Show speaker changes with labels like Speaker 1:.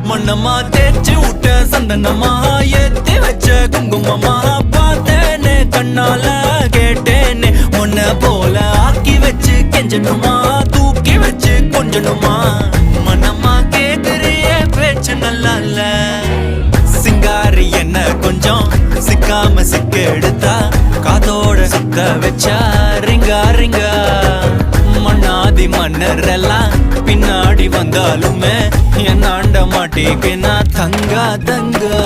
Speaker 1: மண்ணம்மா தேய்ச்சி விட்ட சந்தனமா ஏத்தி வச்ச குங்குமமா பார்த்தேனே கண்ணால கேட்டேனே உன்ன போல ஆக்கி வச்சு கெஞ்சணுமா தூக்கி வச்சு கொஞ்சணுமா மனமா கேக்குறிய பேச்சு நல்லா இல்ல சிங்காரி என்ன கொஞ்சம் சிக்காம சிக்க எடுத்தா காதோட சுத்த வச்சா ரிங்கா ரிங்கா மண்ணாதி மன்னர் எல்லாம் பின்னாடி வந்தாலுமே என் ஆண்ட மாட்டேக்கு நான் தங்கா தங்கா